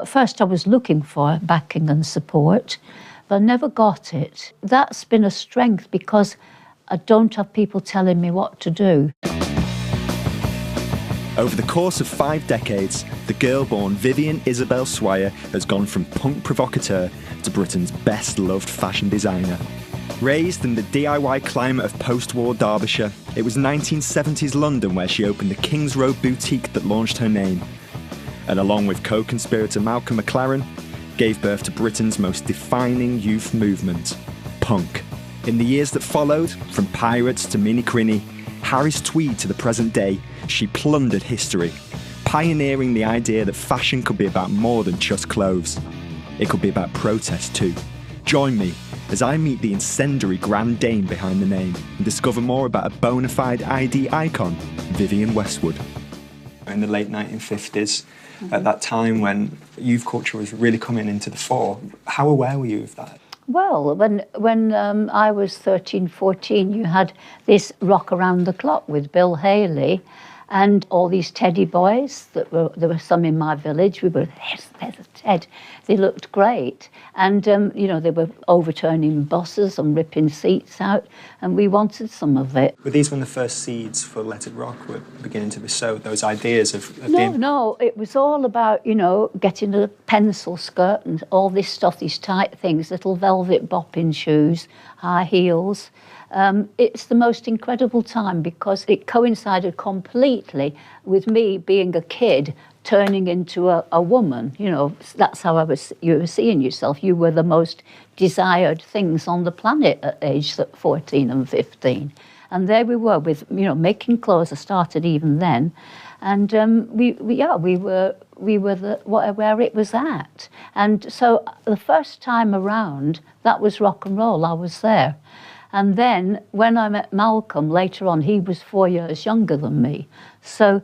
At first I was looking for backing and support, but I never got it. That's been a strength because I don't have people telling me what to do. Over the course of 5 decades, the girl-born Vivienne Isabel Swire has gone from punk provocateur to Britain's best-loved fashion designer. Raised in the DIY climate of post-war Derbyshire, it was 1970s London where she opened the King's Road boutique that launched her name, and along with co-conspirator Malcolm McLaren, gave birth to Britain's most defining youth movement, punk. In the years that followed, from Pirates to Mini Crinny, Harris Tweed to the present day, she plundered history, pioneering the idea that fashion could be about more than just clothes. It could be about protest too. Join me as I meet the incendiary Grand Dame behind the name and discover more about a bona fide ID icon, Vivienne Westwood. In the late 1950s, at that time when youth culture was really coming into the fore, how aware were you of that? Well, when I was 13, 14, you had this Rock Around the Clock with Bill Haley and all these Teddy boys. There were some in my village. We were, there's a Ted. They looked great. And, you know, they were overturning buses and ripping seats out, and we wanted some of it. Were these when the first seeds for Let It Rock were beginning to be sowed, those ideas of No, it was all about, you know, getting a pencil skirt and all this stuff, these tight things, little velvet bopping shoes, high heels. It's the most incredible time because it coincided completely with me being a kid turning into a woman. You know, that's how you were seeing yourself. You were the most desired things on the planet at age 14 and 15. And there we were with, you know, making clothes. I started even then. And we were where it was at. And so the first time around, that was rock and roll. I was there. And then when I met Malcolm later on, he was 4 years younger than me. So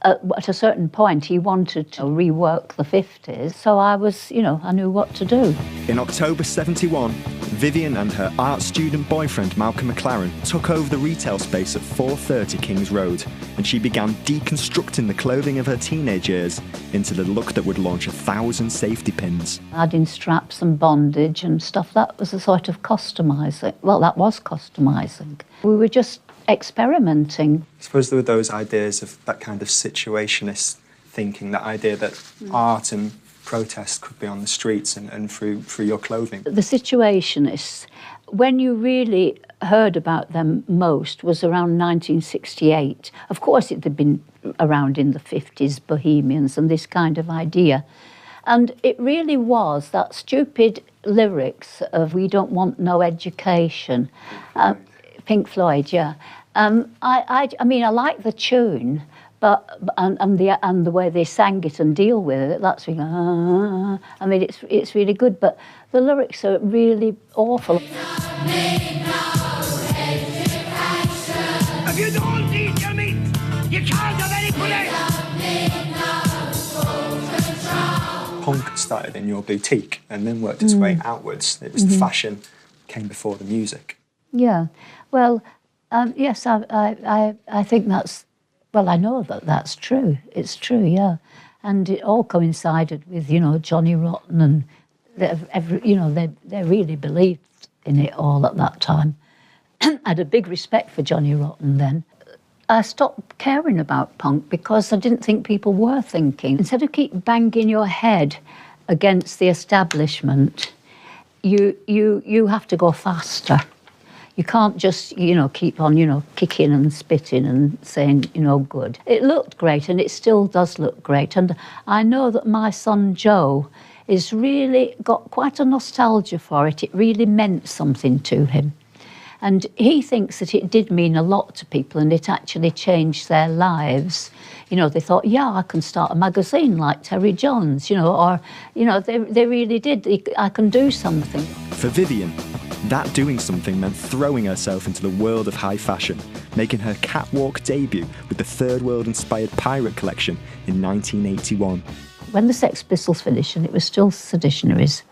at a certain point, he wanted to rework the 50s. So I was, you know, I knew what to do. In October 71, Vivienne and her art student boyfriend, Malcolm McLaren, took over the retail space at 430 King's Road, and she began deconstructing the clothing of her teenage years into the look that would launch 1,000 safety pins. Adding straps and bondage and stuff, that was a sort of customising. Well, that was customising. We were just experimenting. I suppose there were those ideas of that kind of situationist thinking, that idea that art and protest could be on the streets and through your clothing. The situationists, when you really heard about them most was around 1968. Of course, it had been around in the 50s, Bohemians and this kind of idea. And it really was that stupid lyrics of "We don't want no education." Pink Floyd, yeah. I mean, I like the tune, but and the way they sang it and deal with it. That's really, I mean, it's really good, but the lyrics are really awful. If you don't eat your meat, you can't have any pudding. Punk started in your boutique and then worked its way outwards. It was the fashion came before the music. Yeah, well, yes, I think that's, well, I know that that's true. It's true, yeah. And it all coincided with, you know, Johnny Rotten, and they really believed in it all at that time. I had a big respect for Johnny Rotten then. I stopped caring about punk because I didn't think people were thinking. Instead of keep banging your head against the establishment, you have to go faster. You can't just, you know, keep on, you know, kicking and spitting and saying, you know, good. It looked great, and it still does look great. And I know that my son Joe is really got quite a nostalgia for it. It really meant something to him. And he thinks that it did mean a lot to people, and it actually changed their lives. You know, they thought, yeah, I can start a magazine like Terry Jones, you know, or, you know, they really did. I can do something. For Vivienne, that doing something meant throwing herself into the world of high fashion, making her catwalk debut with the Third World-inspired Pirate collection in 1981. When the Sex Pistols finished, and it was still Seditionaries,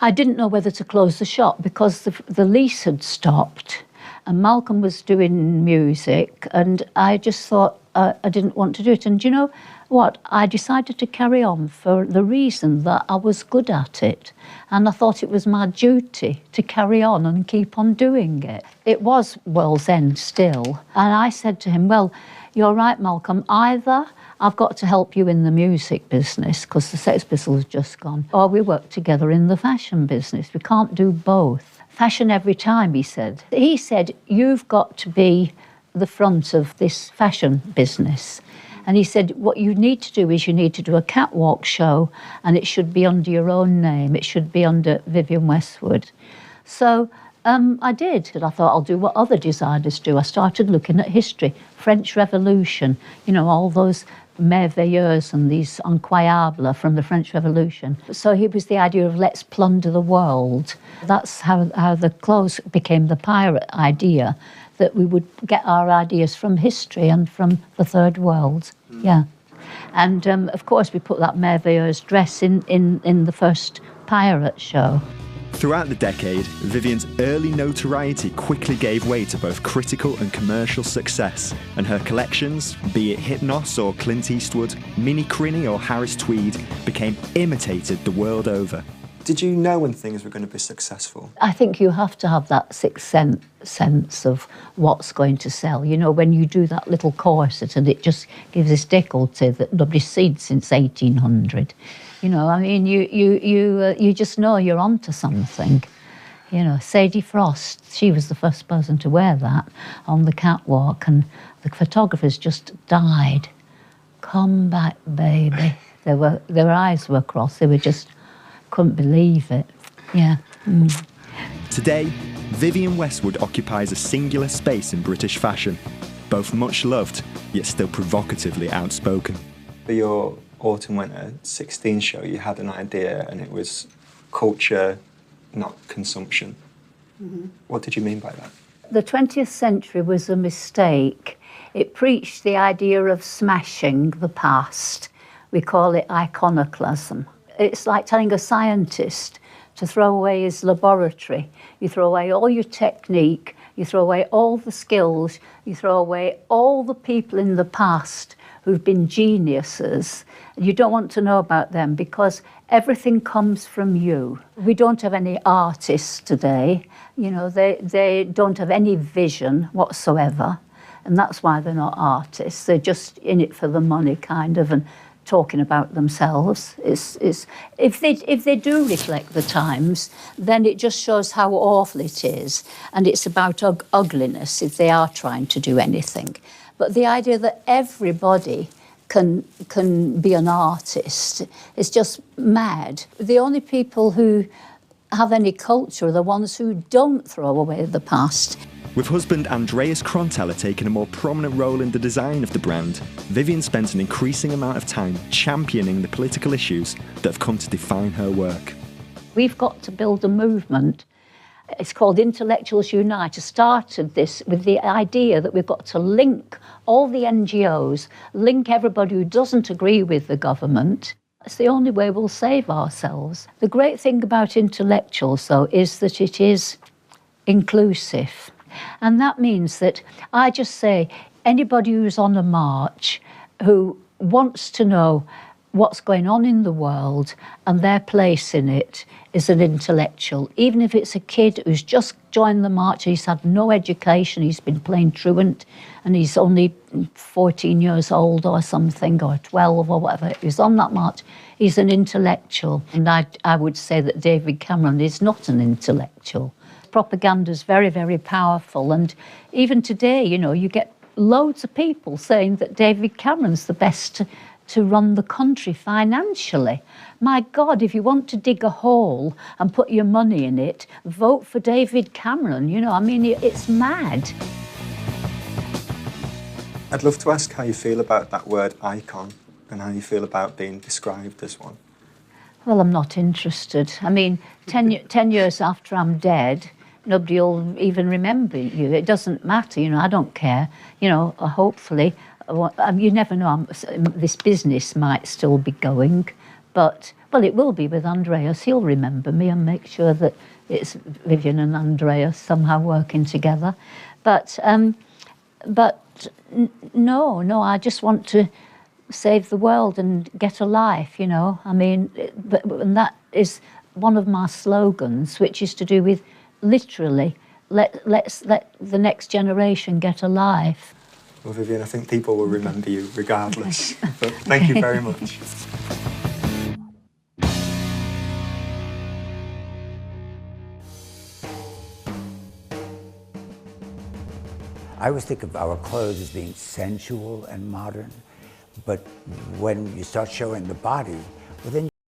I didn't know whether to close the shop because the lease had stopped and Malcolm was doing music, and I just thought, I didn't want to do it. And do you know what? I decided to carry on for the reason that I was good at it. And I thought it was my duty to carry on and keep on doing it. It was World's End still. And I said to him, well, you're right, Malcolm, either I've got to help you in the music business because the Sex Pistols have just gone, or we work together in the fashion business. We can't do both. Fashion every time, he said. He said, you've got to be the front of this fashion business. And he said, what you need to do is you need to do a catwalk show and it should be under your own name. It should be under Vivienne Westwood. So I did. I thought I'll do what other designers do. I started looking at history, French Revolution, you know, all those merveilleuses and these incroyables from the French Revolution. So it was the idea of let's plunder the world. That's how the clothes became the pirate idea, that we would get our ideas from history and from the Third World. Yeah. And of course we put that merveilleuse dress in the first pirate show. Throughout the decade, Vivienne's early notoriety quickly gave way to both critical and commercial success, and her collections, be it Hypnos or Clint Eastwood, Mini Crinny or Harris Tweed, became imitated the world over. Did you know when things were going to be successful? I think you have to have that sixth sense of what's going to sell. You know, when you do that little corset and it just gives this décolleté that nobody's seen since 1800. You know, I mean, you just know you're onto something. You know, Sadie Frost, she was the first person to wear that on the catwalk, and the photographers just died. Come back, baby. Their eyes were crossed. They were just couldn't believe it. Yeah. Mm. Today, Vivienne Westwood occupies a singular space in British fashion, both much loved, yet still provocatively outspoken. For your Autumn Winter 16 show, you had an idea and it was culture, not consumption. Mm-hmm. What did you mean by that? The 20th century was a mistake. It preached the idea of smashing the past. We call it iconoclasm. It's like telling a scientist to throw away his laboratory. You throw away all your technique, you throw away all the skills, you throw away all the people in the past who've been geniuses. You don't want to know about them because everything comes from you. We don't have any artists today. You know, they don't have any vision whatsoever, and that's why they're not artists. They're just in it for the money, kind of, and talking about themselves. If they do reflect the times, then it just shows how awful it is, and it's about ugliness if they are trying to do anything. But the idea that everybody can be an artist is just mad. The only people who have any culture are the ones who don't throw away the past. With husband Andreas Kronteller taking a more prominent role in the design of the brand, Vivienne spent an increasing amount of time championing the political issues that have come to define her work. We've got to build a movement. It's called Intellectuals Unite. I started this with the idea that we've got to link all the NGOs, link everybody who doesn't agree with the government. It's the only way we'll save ourselves. The great thing about intellectuals, though, is that it is inclusive. And that means that I just say anybody who's on a march who wants to know what's going on in the world and their place in it is an intellectual. Even if it's a kid who's just joined the march, he's had no education, he's been playing truant and he's only 14 years old or something, or 12 or whatever, he's on that march, he's an intellectual. And I would say that David Cameron is not an intellectual. Propaganda is very, very powerful, and even today, you know, you get loads of people saying that David Cameron's the best to run the country financially. My God, if you want to dig a hole and put your money in it, vote for David Cameron. You know, I mean, it's mad. I'd love to ask how you feel about that word icon and how you feel about being described as one. Well, I'm not interested. I mean, 10 years after I'm dead, nobody will even remember you. It doesn't matter, you know, I don't care. You know, hopefully, you never know, this business might still be going, but, well, it will be with Andreas. He'll remember me and make sure that it's Vivienne and Andreas somehow working together. But No, I just want to save the world and get a life, you know. I mean, and that is one of my slogans, which is to do with literally, let's let the next generation get a life. Well, Vivienne, I think people will remember you regardless. But thank you very much. I always think of our clothes as being sensual and modern, but when you start showing the body, well, then